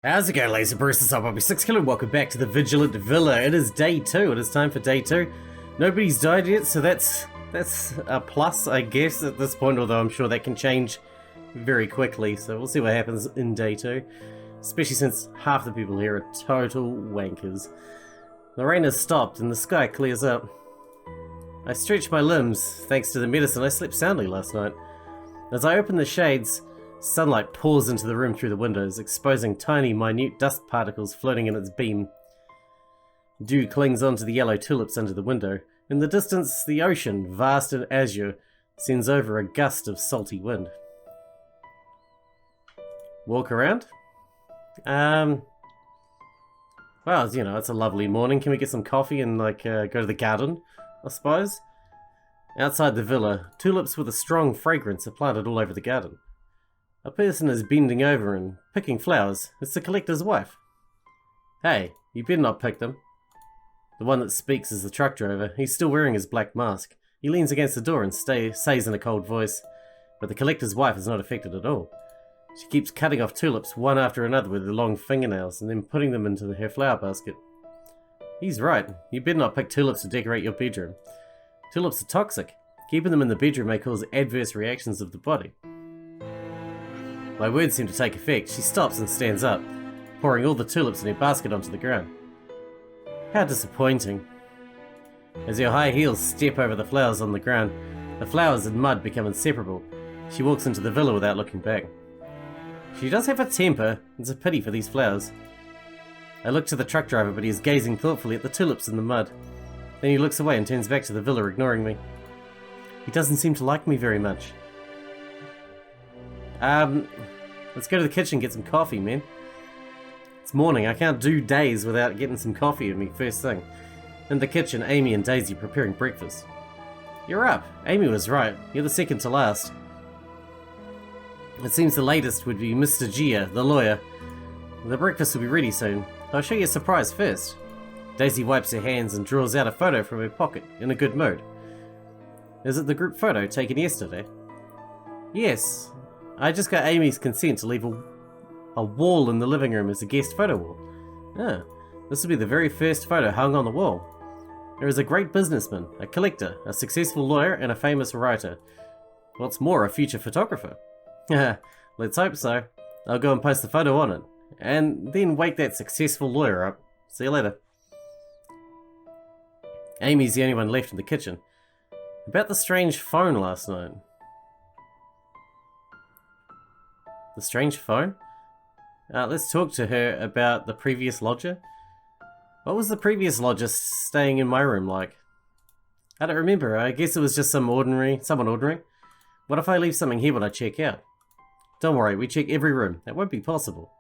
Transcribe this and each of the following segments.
How's it going, laser bursters? I'm Sixkilla and welcome back to the Vigilant Villa. It is day 2. It is time for day 2. Nobody's died yet, so that's a plus, I guess, at this point, although I'm sure that can change very quickly, so we'll see what happens in day 2. Especially since half the people here are total wankers. The rain has stopped and the sky clears up. I stretched my limbs, thanks to the medicine. I slept soundly last night. As I open the shades, sunlight pours into the room through the windows, exposing tiny, minute dust particles floating in its beam. Dew clings onto the yellow tulips under the window. In the distance, the ocean, vast and azure, sends over a gust of salty wind. Walk around? Well, you know, it's a lovely morning. Can we get some coffee and, go to the garden, I suppose? Outside the villa, tulips with a strong fragrance are planted all over the garden. A person is bending over and picking flowers. It's the collector's wife. Hey, you better not pick them. The one that speaks is the truck driver. He's still wearing his black mask. He leans against the door and says in a cold voice, but the collector's wife is not affected at all. She keeps cutting off tulips one after another with her long fingernails and then putting them into her flower basket. He's right. You better not pick tulips to decorate your bedroom. Tulips are toxic. Keeping them in the bedroom may cause adverse reactions of the body. My words seem to take effect. She stops and stands up, pouring all the tulips in her basket onto the ground. How disappointing. As her high heels step over the flowers on the ground, the flowers and mud become inseparable. She walks into the villa without looking back. She does have a temper. It's a pity for these flowers. I look to the truck driver, but he is gazing thoughtfully at the tulips in the mud. Then he looks away and turns back to the villa, ignoring me. He doesn't seem to like me very much. Let's go to the kitchen and get some coffee, man. It's morning. I can't do days without getting some coffee in me first thing. In the kitchen, Amy and Daisy are preparing breakfast. You're up. Amy was right. You're the second to last. It seems the latest would be Mr. Gia, the lawyer. The breakfast will be ready soon. I'll show you a surprise first. Daisy wipes her hands and draws out a photo from her pocket, in a good mood. Is it the group photo taken yesterday? Yes. I just got Amy's consent to leave a wall in the living room as a guest photo wall. Ah, this will be the very first photo hung on the wall. There is a great businessman, a collector, a successful lawyer, and a famous writer. What's more, a future photographer. Let's hope so. I'll go and post the photo on it, and then wake that successful lawyer up. See you later. Amy's the only one left in the kitchen. About the strange phone last night. The strange phone? Let's talk to her about the previous lodger. What was the previous lodger staying in my room like? I don't remember. I guess it was just someone ordinary. What if I leave something here when I check out? Don't worry, we check every room. That won't be possible.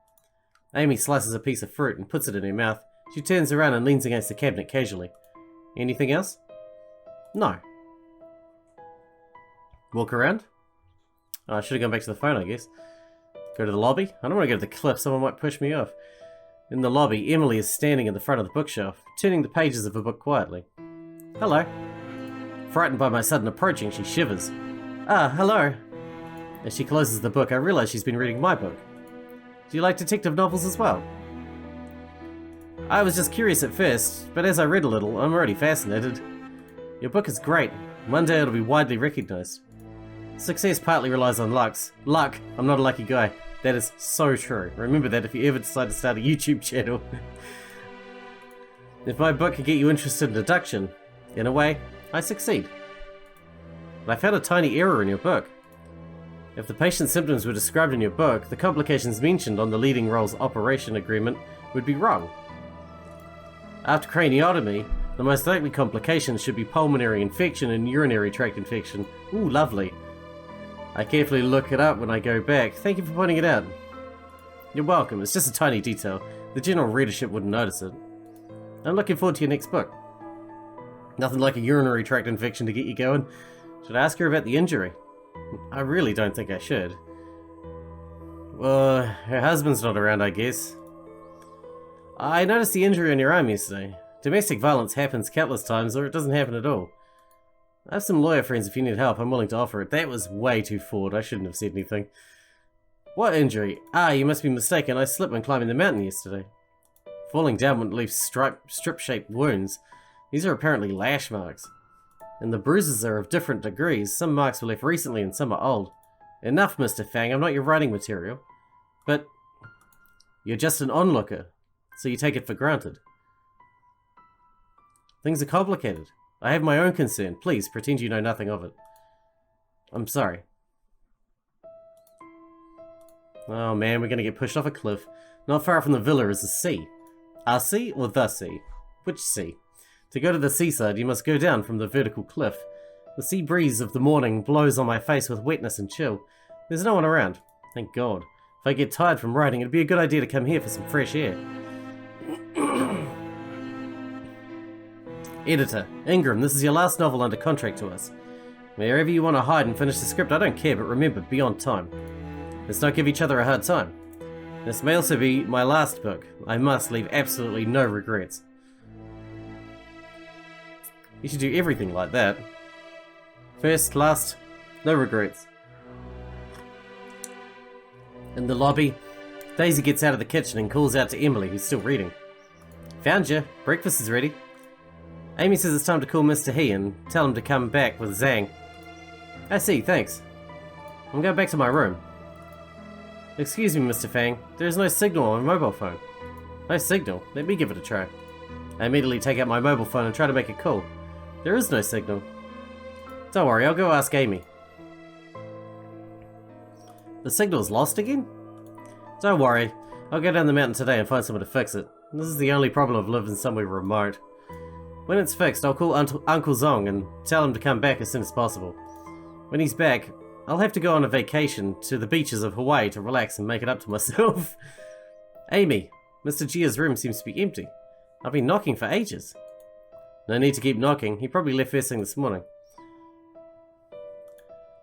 Amy slices a piece of fruit and puts it in her mouth. She turns around and leans against the cabinet casually. Anything else? No. Walk around? Oh, I should have gone back to the phone, I guess. Go to the lobby? I don't want to go to the cliff, someone might push me off. In the lobby, Emily is standing at the front of the bookshelf, turning the pages of a book quietly. Hello. Frightened by my sudden approaching, she shivers. Ah, hello. As she closes the book, I realize she's been reading my book. Do you like detective novels as well? I was just curious at first, but as I read a little, I'm already fascinated. Your book is great. One day it'll be widely recognized. Success partly relies on luck. I'm not a lucky guy. That is so true. Remember that if you ever decide to start a YouTube channel. If my book can get you interested in deduction, in a way, I succeed. But I found a tiny error in your book. If the patient's symptoms were described in your book, the complications mentioned on the leading role's operation agreement would be wrong. After craniotomy, the most likely complications should be pulmonary infection and urinary tract infection. Ooh, lovely. I carefully look it up when I go back. Thank you for pointing it out. You're welcome. It's just a tiny detail. The general readership wouldn't notice it. I'm looking forward to your next book. Nothing like a urinary tract infection to get you going. Should I ask her about the injury? I really don't think I should. Well, her husband's not around, I guess. I noticed the injury on your arm yesterday. Domestic violence happens countless times, or it doesn't happen at all. I have some lawyer friends if you need help. I'm willing to offer it. That was way too forward. I shouldn't have said anything. What injury? Ah, you must be mistaken. I slipped when climbing the mountain yesterday. Falling down would leave strip-shaped wounds. These are apparently lash marks. And the bruises are of different degrees. Some marks were left recently and some are old. Enough, Mr. Fang. I'm not your writing material. But you're just an onlooker, so you take it for granted. Things are complicated. I have my own concern. Please, pretend you know nothing of it. I'm sorry. Oh man, we're gonna get pushed off a cliff. Not far from the villa is the sea. Our sea or the sea? Which sea? To go to the seaside, you must go down from the vertical cliff. The sea breeze of the morning blows on my face with wetness and chill. There's no one around. Thank God. If I get tired from writing, it'd be a good idea to come here for some fresh air. Editor, Ingram, this is your last novel under contract to us. Wherever you want to hide and finish the script, I don't care, but remember, be on time. Let's not give each other a hard time. This may also be my last book. I must leave absolutely no regrets. You should do everything like that. First, last, no regrets. In the lobby, Daisy gets out of the kitchen and calls out to Emily, who's still reading. Found you. Breakfast is ready. Amy says it's time to call Mr. He and tell him to come back with Zhang. I see, thanks. I'm going back to my room. Excuse me, Mr. Fang. There is no signal on my mobile phone. No signal? Let me give it a try. I immediately take out my mobile phone and try to make a call. There is no signal. Don't worry, I'll go ask Amy. The signal's lost again? Don't worry, I'll go down the mountain today and find someone to fix it. This is the only problem of living somewhere remote. When it's fixed, I'll call Uncle Zong and tell him to come back as soon as possible. When he's back, I'll have to go on a vacation to the beaches of Hawaii to relax and make it up to myself. Amy, Mr. Gia's room seems to be empty. I've been knocking for ages. No need to keep knocking, he probably left first thing this morning.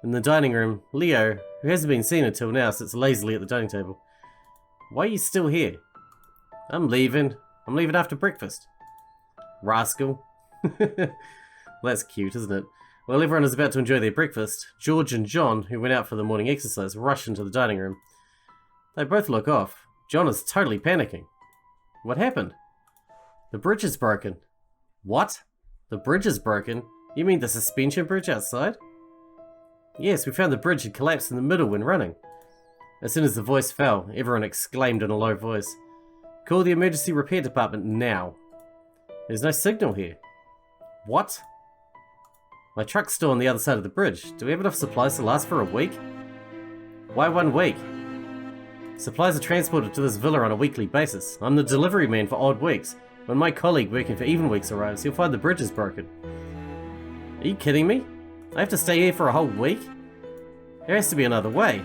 In the dining room, Leo, who hasn't been seen until now, sits lazily at the dining table. Why are you still here? I'm leaving. I'm leaving after breakfast. Rascal. That's cute, isn't it? While everyone is about to enjoy their breakfast, George and John, who went out for the morning exercise, rush into the dining room. They both look off. John is totally panicking. What happened? The bridge is broken. What? The bridge is broken? You mean the suspension bridge outside? Yes, we found the bridge had collapsed in the middle when running. As soon as the voice fell, everyone exclaimed in a low voice, "Call the emergency repair department now." There's no signal here. What? My truck's still on the other side of the bridge. Do we have enough supplies to last for a week? Why 1 week? Supplies are transported to this villa on a weekly basis. I'm the delivery man for odd weeks. When my colleague working for even weeks arrives, he'll find the bridge is broken. Are you kidding me? I have to stay here for a whole week? There has to be another way.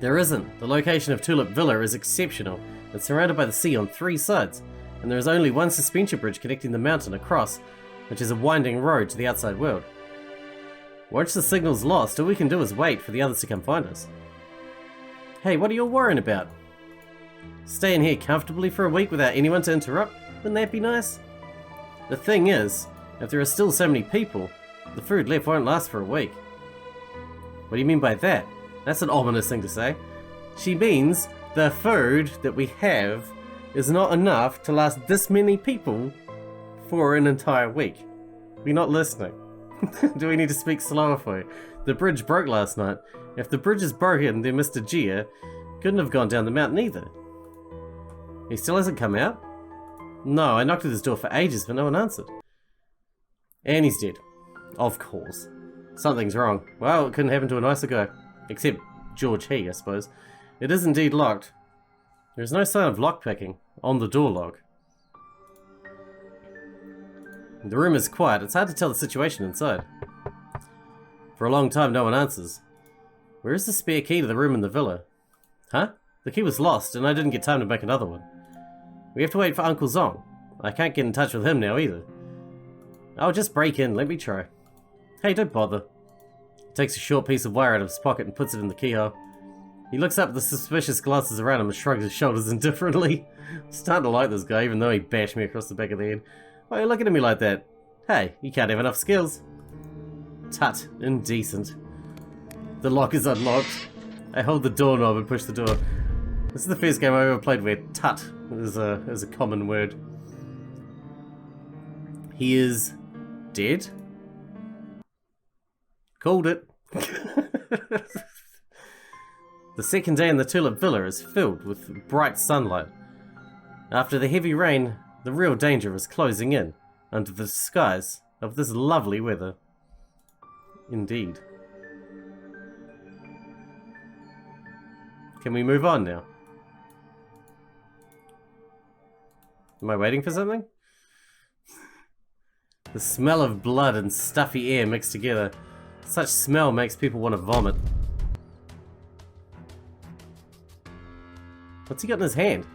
There isn't. The location of Tulip Villa is exceptional. It's surrounded by the sea on 3 sides, and there is only one suspension bridge connecting the mountain across, which is a winding road to the outside world. Once the signal's lost, all we can do is wait for the others to come find us. Hey, what are you all worrying about? Staying here comfortably for a week without anyone to interrupt? Wouldn't that be nice? The thing is, if there are still so many people, the food left won't last for a week. What do you mean by that? That's an ominous thing to say. She means the food that we have is not enough to last this many people for an entire week. We're not listening. Do we need to speak slower for you? The bridge broke last night. If the bridge is broken, then Mr. Gia couldn't have gone down the mountain either. He still hasn't come out? No, I knocked at his door for ages, but no one answered. And he's dead. Of course. Something's wrong. Well, it couldn't happen to a nicer guy. Except George He, I suppose. It is indeed locked. There is no sign of lockpicking on the door lock. The room is quiet. It's hard to tell the situation inside. For a long time, no one answers. Where is the spare key to the room in the villa? Huh? The key was lost, and I didn't get time to make another one. We have to wait for Uncle Zong. I can't get in touch with him now either. I'll just break in. Let me try. Hey, don't bother. He takes a short piece of wire out of his pocket and puts it in the keyhole. He looks up at the suspicious glances around him and shrugs his shoulders indifferently. I'm starting to like this guy, even though he bashed me across the back of the head. Why are you looking at me like that? Hey, you can't have enough skills. Tut, indecent. The lock is unlocked. I hold the doorknob and push the door. This is the first game I ever played where tut is a common word. He is dead? Called it. The second day in the Tulip Villa is filled with bright sunlight. After the heavy rain, the real danger is closing in under the skies of this lovely weather. Indeed. Can we move on now? Am I waiting for something? The smell of blood and stuffy air mixed together. Such smell makes people want to vomit. What's he got in his hand?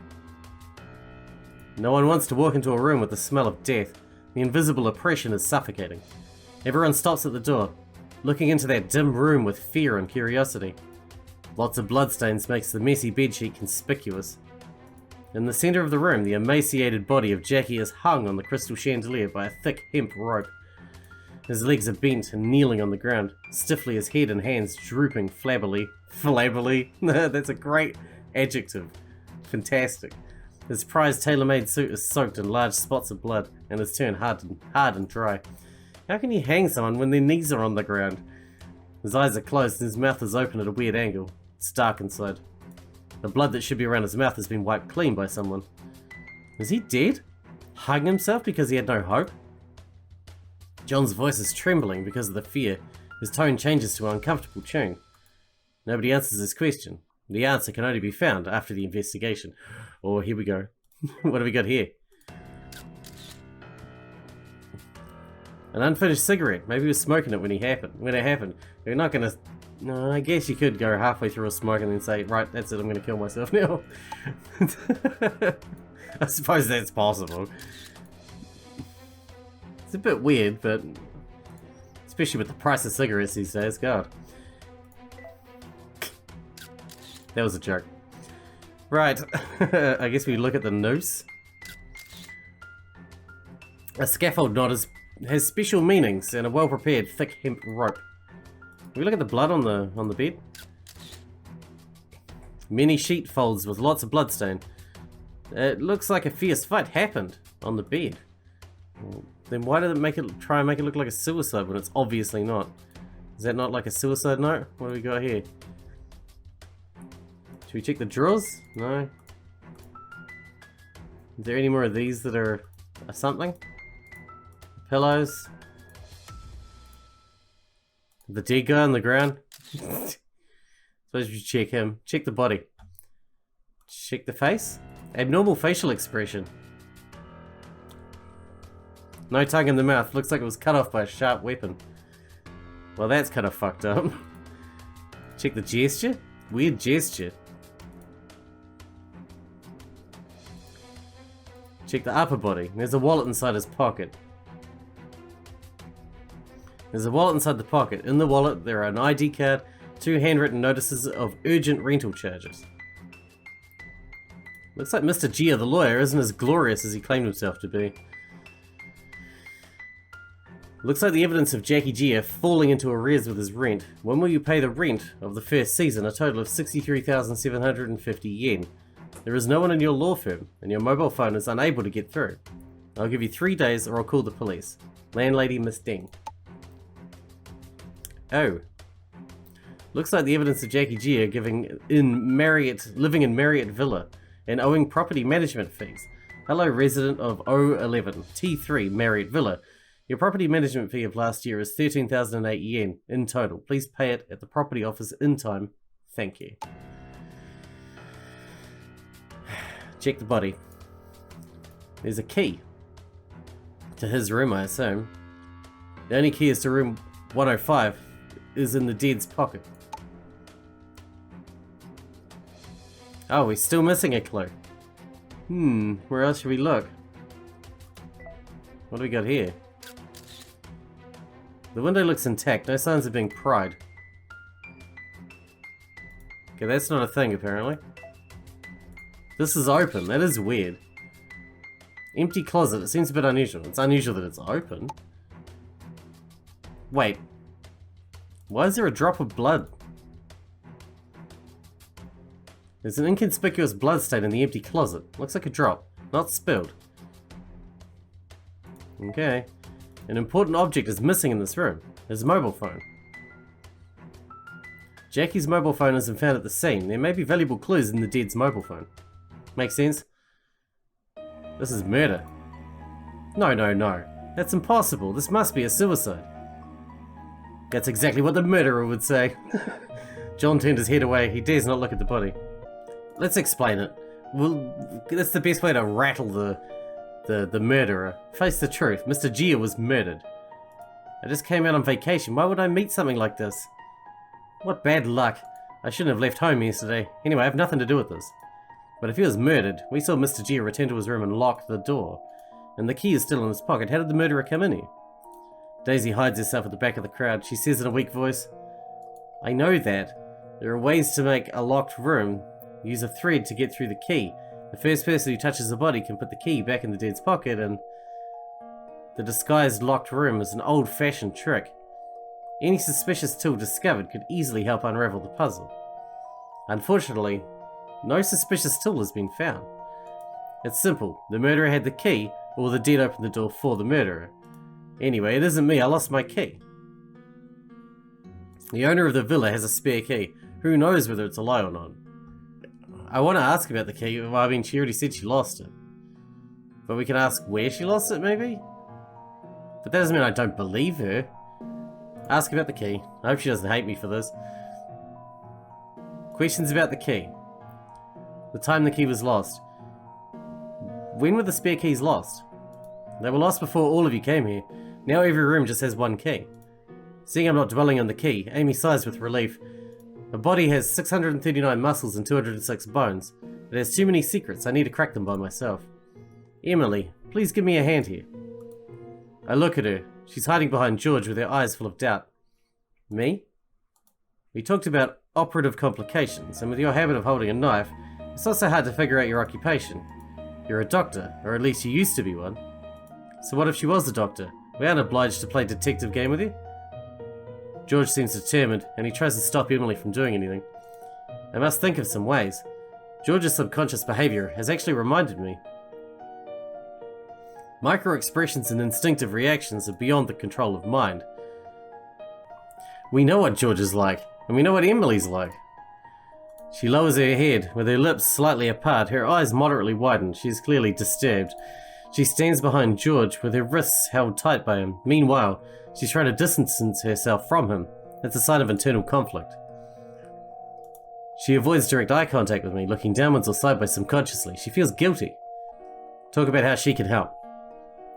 No one wants to walk into a room with the smell of death. The invisible oppression is suffocating. Everyone stops at the door, looking into that dim room with fear and curiosity. Lots of bloodstains makes the messy bedsheet conspicuous. In the center of the room, the emaciated body of Jackie is hung on the crystal chandelier by a thick hemp rope. His legs are bent and kneeling on the ground, stiffly, his head and hands drooping flabbily. Flabbily? That's a great adjective. Fantastic. His prized tailor-made suit is soaked in large spots of blood and is turned hard and dry. How can you hang someone when their knees are on the ground? His eyes are closed and his mouth is open at a weird angle. It's dark inside. The blood that should be around his mouth has been wiped clean by someone. Is he dead? Hung himself because he had no hope? John's voice is trembling because of the fear. His tone changes to an uncomfortable tune. Nobody answers his question. The answer can only be found after the investigation. Oh, here we go. What have we got here? An unfinished cigarette. Maybe he was smoking it when it happened. You're not gonna... No, I guess you could go halfway through a smoke and then say, right, that's it, I'm gonna kill myself now. I suppose that's possible. It's a bit weird, but... especially with the price of cigarettes these days, God. That was a joke. Right, I guess we look at the noose. A scaffold knot has special meanings and a well-prepared thick hemp rope. Can we look at the blood on the bed? Many sheet folds with lots of bloodstain. It looks like a fierce fight happened on the bed. Then why did it try and make it look like a suicide when it's obviously not? Is that not like a suicide note? What do we got here? Should we check the drawers? No. Is there any more of these that are something? Pillows. The dead guy on the ground. Suppose you check him. Check the body. Check the face. Abnormal facial expression. No tongue in the mouth. Looks like it was cut off by a sharp weapon. Well, that's kind of fucked up. Check the gesture. Weird gesture. Check the upper body. There's a wallet inside his pocket. There's a wallet inside the pocket. In the wallet, there are an ID card, 2 handwritten notices of urgent rental charges. Looks like Mr. Gia, the lawyer, isn't as glorious as he claimed himself to be. Looks like the evidence of Jackie Gia falling into arrears with his rent. When will you pay the rent of the first season, a total of 63,750 yen? There is no one in your law firm, and your mobile phone is unable to get through. I'll give you 3 days or I'll call the police. Landlady Miss Ding. Oh. Looks like the evidence of Jackie Gia living in Marriott Villa and owing property management fees. Hello, resident of O11, T3 Marriott Villa. Your property management fee of last year is 13,008 yen in total. Please pay it at the property office in time. Thank you. Check the body. There's a key to his room, I assume. The only key is to room 105 is in the dead's pocket. Oh, we're still missing a clue. Where else should we look? What do we got here? The window looks intact, no signs of being pried. Okay, that's not a thing apparently. This is open, that is weird. Empty closet, it seems a bit unusual. It's unusual that it's open. Wait. Why is there a drop of blood? There's an inconspicuous bloodstain in the empty closet. Looks like a drop, not spilled. Okay. An important object is missing in this room. His mobile phone. Jackie's mobile phone isn't found at the scene. There may be valuable clues in the dead's mobile phone. Makes sense? This is murder. No, no, no. That's impossible. This must be a suicide. That's exactly what the murderer would say. John turned his head away. He dares not look at the body. Let's explain it. Well, that's the best way to rattle the murderer. Face the truth. Mr. Gia was murdered. I just came out on vacation. Why would I meet something like this? What bad luck. I shouldn't have left home yesterday. Anyway, I have nothing to do with this. But if he was murdered, we saw Mr. Gia return to his room and lock the door. And the key is still in his pocket. How did the murderer come in here? Daisy hides herself at the back of the crowd. She says in a weak voice, I know that. There are ways to make a locked room. Use a thread to get through the key. The first person who touches the body can put the key back in the dead's pocket, and the disguised locked room is an old-fashioned trick. Any suspicious tool discovered could easily help unravel the puzzle. Unfortunately, no suspicious tool has been found. It's simple. The murderer had the key, or the dead opened the door for the murderer. Anyway, it isn't me. I lost my key. The owner of the villa has a spare key. Who knows whether it's a lie or not? I want to ask about the key. Well, I mean, she already said she lost it. But we can ask where she lost it, maybe? But that doesn't mean I don't believe her. Ask about the key. I hope she doesn't hate me for this. Questions about the key. The time the key was lost. When were the spare keys lost? They were lost before all of you came here. Now every room just has one key. Seeing I'm not dwelling on the key, Amy sighs with relief. A body has 639 muscles and 206 bones. It has too many secrets. I need to crack them by myself. Emily, please give me a hand here. I look at her. She's hiding behind George with her eyes full of doubt. Me? We talked about operative complications, and with your habit of holding a knife, it's not so hard to figure out your occupation. You're a doctor, or at least you used to be one. So what if she was a doctor? We aren't obliged to play detective game with you. George seems determined, and he tries to stop Emily from doing anything. I must think of some ways. George's subconscious behavior has actually reminded me. Micro-expressions and instinctive reactions are beyond the control of mind. We know what George is like, and we know what Emily's like. She lowers her head, with her lips slightly apart, her eyes moderately widened. She is clearly disturbed. She stands behind George, with her wrists held tight by him. Meanwhile, she's trying to distance herself from him. It's a sign of internal conflict. She avoids direct eye contact with me, looking downwards or sideways subconsciously. She feels guilty. Talk about how she can help.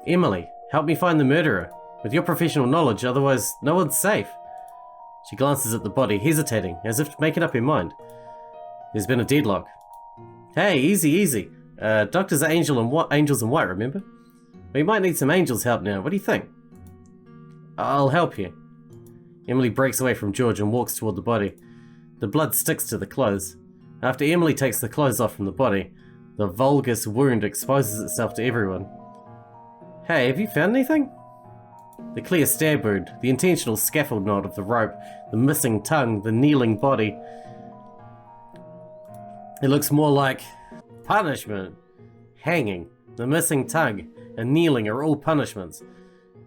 Emily, help me find the murderer. With your professional knowledge, otherwise no one's safe. She glances at the body, hesitating, as if making up her mind. There's been a deadlock. Hey, easy, easy. Doctors are angels in white, remember? We might need some angels' help now. What do you think? I'll help you. Emily breaks away from George and walks toward the body. The blood sticks to the clothes. After Emily takes the clothes off from the body, the vulgus wound exposes itself to everyone. Hey, have you found anything? The clear stab wound, the intentional scaffold knot of the rope, the missing tongue, the kneeling body. It looks more like punishment. Hanging, the missing tongue, and kneeling are all punishments.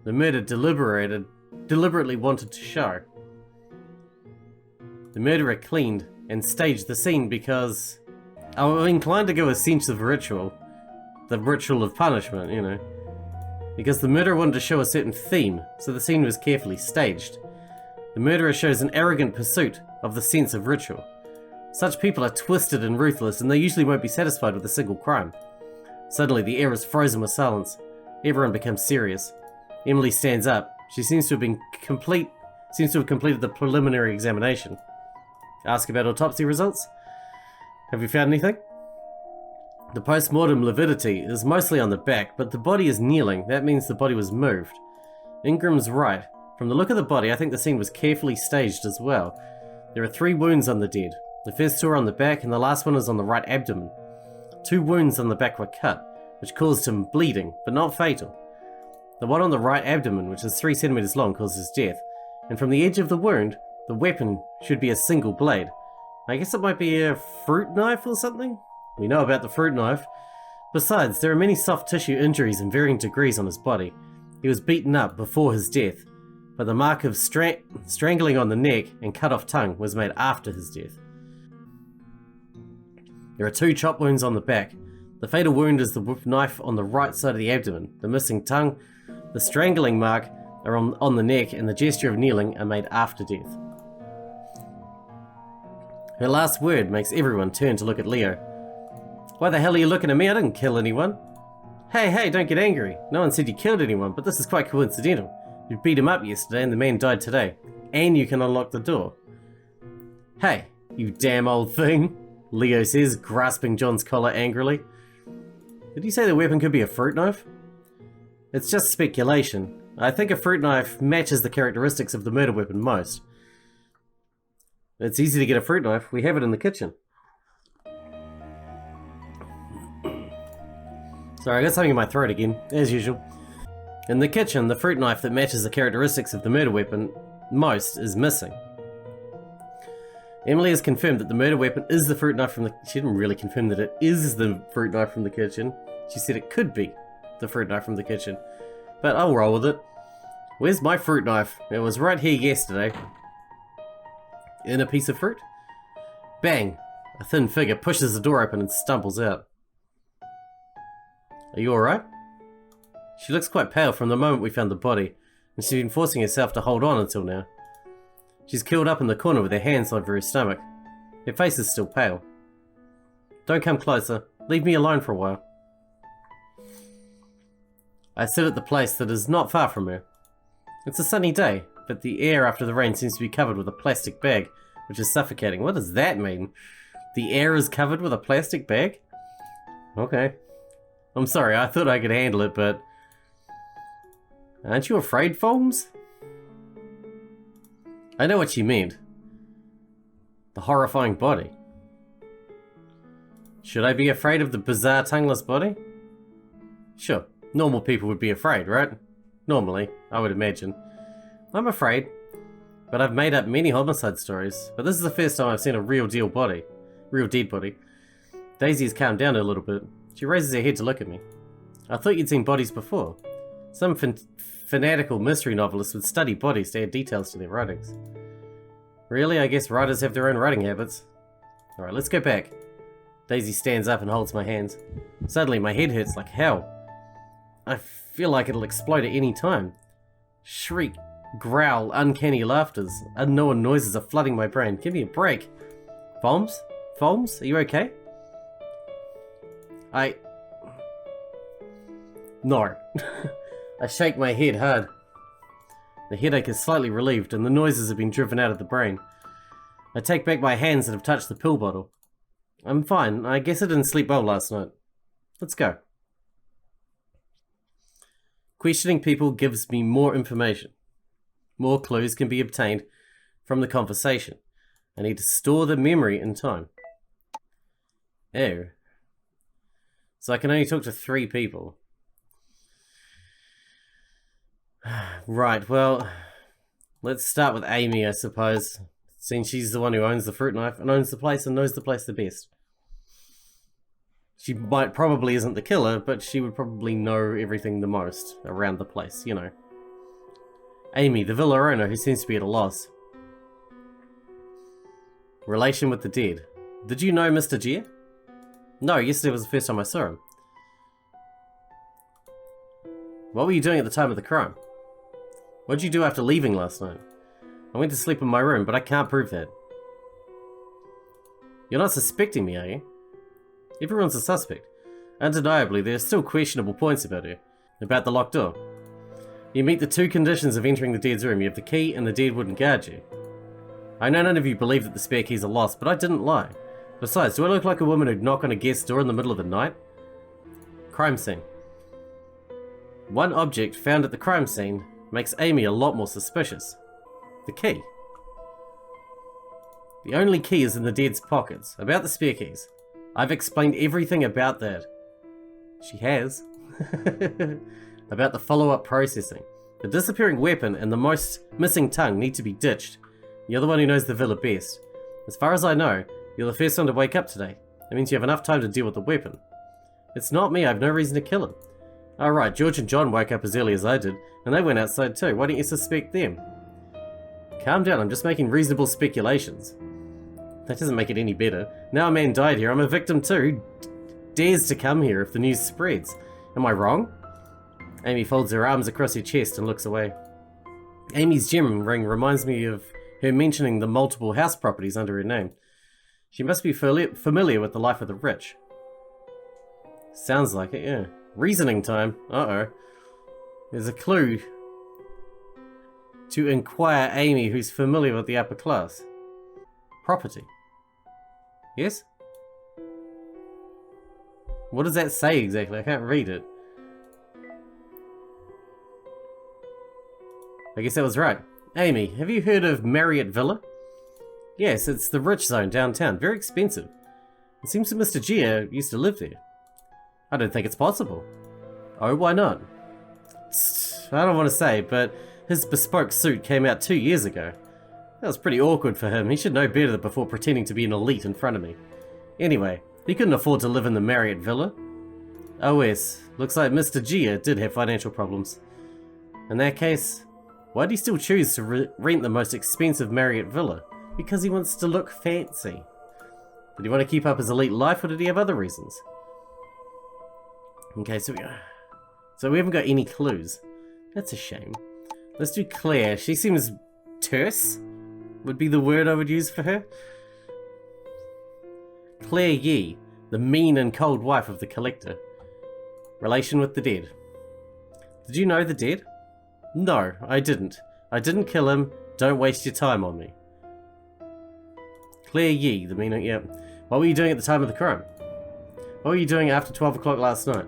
The murder deliberately wanted to show. The murderer cleaned and staged the scene because I'm inclined to go with sense of ritual. The ritual of punishment, you know. Because the murderer wanted to show a certain theme, so the scene was carefully staged. The murderer shows an arrogant pursuit of the sense of ritual. Such people are twisted and ruthless, and they usually won't be satisfied with a single crime. Suddenly, the air is frozen with silence. Everyone becomes serious. Emily stands up. She seems to have completed the preliminary examination. Ask about autopsy results? Have you found anything? The post-mortem lividity is mostly on the back, but the body is kneeling. That means the body was moved. Ingram's right. From the look of the body, I think the scene was carefully staged as well. There are 3 wounds on the dead. The first 2 are on the back, and the last one is on the right abdomen. 2 wounds on the back were cut, which caused him bleeding, but not fatal. The one on the right abdomen, which is 3 centimeters long, causes death, and from the edge of the wound, the weapon should be a single blade. I guess it might be a fruit knife or something? We know about the fruit knife. Besides, there are many soft tissue injuries in varying degrees on his body. He was beaten up before his death, but the mark of strangling on the neck and cut off tongue was made after his death. There are 2 chop wounds on the back. The fatal wound is the knife on the right side of the abdomen. The missing tongue, the strangling mark are on the neck, and the gesture of kneeling are made after death. Her last word makes everyone turn to look at Leo. Why the hell are you looking at me? I didn't kill anyone. Hey, don't get angry. No one said you killed anyone, but this is quite coincidental. You beat him up yesterday and the man died today. And you can unlock the door. Hey, you damn old thing, Leo says, grasping John's collar angrily. Did you say the weapon could be a fruit knife? It's just speculation. I think a fruit knife matches the characteristics of the murder weapon most. It's easy to get a fruit knife. We have it in the kitchen. Sorry, I got something in my throat again, as usual. In the kitchen, the fruit knife that matches the characteristics of the murder weapon most is missing. Emily has confirmed that the murder weapon is the fruit knife from the... She didn't really confirm that it is the fruit knife from the kitchen. She said it could be the fruit knife from the kitchen. But I'll roll with it. Where's my fruit knife? It was right here yesterday. In a piece of fruit? Bang! A thin figure pushes the door open and stumbles out. Are you alright? She looks quite pale from the moment we found the body, and she's been forcing herself to hold on until now. She's curled up in the corner with her hands over her stomach. Her face is still pale. Don't come closer. Leave me alone for a while. I sit at the place that is not far from her. It's a sunny day, but the air after the rain seems to be covered with a plastic bag, which is suffocating. What does that mean? The air is covered with a plastic bag? Okay. I'm sorry, I thought I could handle it, but... Aren't you afraid, Folmes? I know what you meant. The horrifying body. Should I be afraid of the bizarre tongueless body? Sure, normal people would be afraid, right? Normally, I would imagine. I'm afraid, but I've made up many homicide stories, but this is the first time I've seen a real dead body. Daisy has calmed down a little bit. She raises her head to look at me. I thought you'd seen bodies before. Some fanatical mystery novelists would study bodies to add details to their writings. Really? I guess writers have their own writing habits. Alright, let's go back. Daisy stands up and holds my hands. Suddenly, my head hurts like hell. I feel like it'll explode at any time. Shriek, growl, uncanny laughters, unknown noises are flooding my brain. Give me a break. Folmes? Folmes? Are you okay? No. I shake my head hard. The headache is slightly relieved and the noises have been driven out of the brain. I take back my hands that have touched the pill bottle. I'm fine. I guess I didn't sleep well last night. Let's go. Questioning people gives me more information. More clues can be obtained from the conversation. I need to store the memory in time. Oh. So I can only talk to 3 people. Right, well, let's start with Amy, I suppose. Since she's the one who owns the fruit knife and owns the place and knows the place the best. She probably isn't the killer, but she would probably know everything the most around the place, you know. Amy, the villa owner who seems to be at a loss. Relation with the dead. Did you know Mr. Gier? No, yesterday was the first time I saw him. What were you doing at the time of the crime? What did you do after leaving last night? I went to sleep in my room, but I can't prove that. You're not suspecting me, are you? Everyone's a suspect. Undeniably, there are still questionable points about her. About the locked door. You meet the 2 conditions of entering the dead's room. You have the key and the dead wouldn't guard you. I know none of you believe that the spare keys are lost, but I didn't lie. Besides, do I look like a woman who'd knock on a guest's door in the middle of the night? Crime scene. One object found at the crime scene makes Amy a lot more suspicious. The key. The only key is in the dead's pockets. About the spare keys. I've explained everything about that. She has. About the follow-up processing. The disappearing weapon and the missing tongue need to be ditched. You're the one who knows the villa best. As far as I know, you're the first one to wake up today. That means you have enough time to deal with the weapon. It's not me, I have no reason to kill him. Alright, George and John woke up as early as I did, and they went outside too. Why don't you suspect them? Calm down, I'm just making reasonable speculations. That doesn't make it any better. Now a man died here, I'm a victim too. Dares to come here if the news spreads. Am I wrong? Amy folds her arms across her chest and looks away. Amy's gem ring reminds me of her mentioning the multiple house properties under her name. She must be familiar with the life of the rich. Sounds like it, yeah. Reasoning time. Uh-oh. There's a clue to inquire Amy, who's familiar with the upper class. Property. Yes? What does that say exactly? I can't read it. I guess that was right. Amy, have you heard of Marriott Villa? Yes, it's the rich zone downtown. Very expensive. It seems that Mr. Gia used to live there. I don't think it's possible. Oh, why not? I don't want to say, but his bespoke suit came out 2 years ago. That was pretty awkward for him. He should know better before pretending to be an elite in front of me. Anyway, he couldn't afford to live in the Marriott Villa. OS, looks like Mr. Gia did have financial problems. In that case, why did he still choose to rent the most expensive Marriott Villa? Because he wants to look fancy. Did he want to keep up his elite life, or did he have other reasons? Okay, so we haven't got any clues. That's a shame. Let's do Claire. She seems terse, would be the word I would use for her. Claire Yee, the mean and cold wife of the collector. Relation with the dead. Did you know the dead? No, I didn't. I didn't kill him. Don't waste your time on me. Claire Yee, the mean... Yeah. What were you doing at the time of the crime? What were you doing after 12 o'clock last night?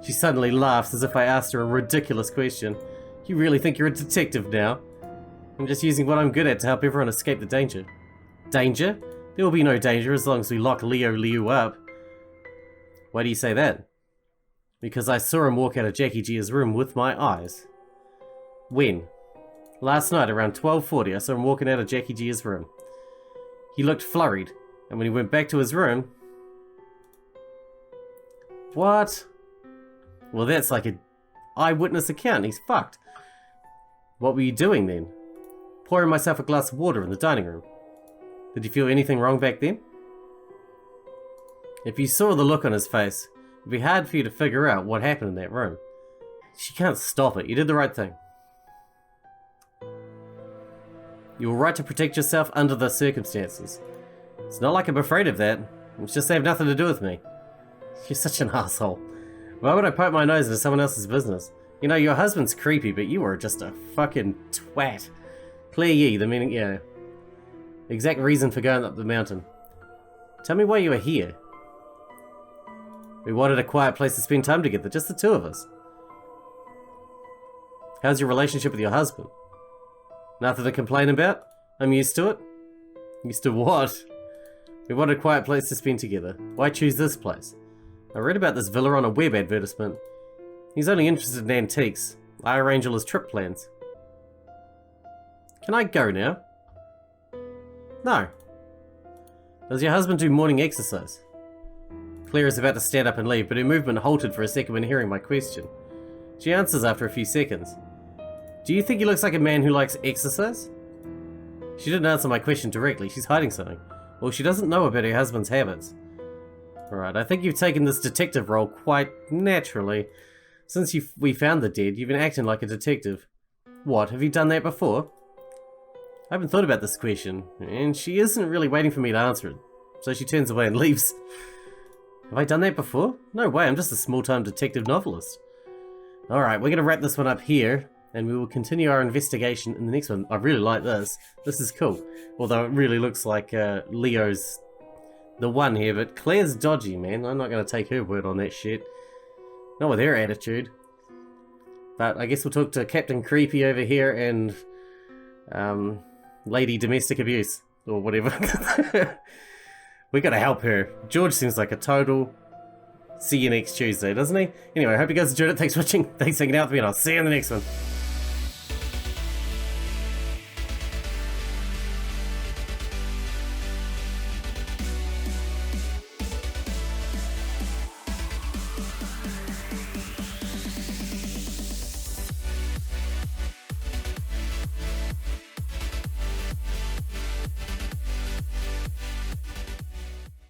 She suddenly laughs as if I asked her a ridiculous question. You really think you're a detective now? I'm just using what I'm good at to help everyone escape the danger. Danger? There will be no danger as long as we lock Liu up. Why do you say that? Because I saw him walk out of Jackie Gia's room with my eyes. When? Last night around 12:40 I saw him walking out of Jackie Gia's room. He looked flurried, and when he went back to his room... What? Well, that's like an eyewitness account. He's fucked. What were you doing then? Pouring myself a glass of water in the dining room. Did you feel anything wrong back then? If you saw the look on his face, it'd be hard for you to figure out what happened in that room. She can't stop it. You did the right thing. You were right to protect yourself under the circumstances. It's not like I'm afraid of that. It's just they have nothing to do with me. You're such an asshole. Why would I poke my nose into someone else's business? You know, your husband's creepy, but you are just a fucking twat. Claire Yee, the meaning, yeah. Exact reason for going up the mountain. Tell me why you were here. We wanted a quiet place to spend time together, just the two of us. How's your relationship with your husband? Nothing to complain about? I'm used to it. Used to what? We wanted a quiet place to spend together. Why choose this place? I read about this villa on a web advertisement. He's only interested in antiques. I arrange all his trip plans. Can I go now? No. Does your husband do morning exercise? Claire is about to stand up and leave, but her movement halted for a second when hearing my question. She answers after a few seconds. Do you think he looks like a man who likes exercise? She didn't answer my question directly. She's hiding something. Well, she doesn't know about her husband's habits. Alright, I think you've taken this detective role quite naturally. Since we found the dead, you've been acting like a detective. What, have you done that before? I haven't thought about this question, and she isn't really waiting for me to answer it. So she turns away and leaves. Have I done that before? No way, I'm just a small-time detective novelist. Alright, we're going to wrap this one up here, and we will continue our investigation in the next one. I really like this. This is cool. Although it really looks like Leo's the one here, but Claire's dodgy, man. I'm not going to take her word on that shit. Not with her attitude. But I guess we'll talk to Captain Creepy over here and Lady Domestic Abuse, or whatever. We gotta help her. George seems like a total see you next Tuesday, doesn't he? Anyway, I hope you guys enjoyed it. Thanks for watching. Thanks for hanging out with me, and I'll see you in the next one.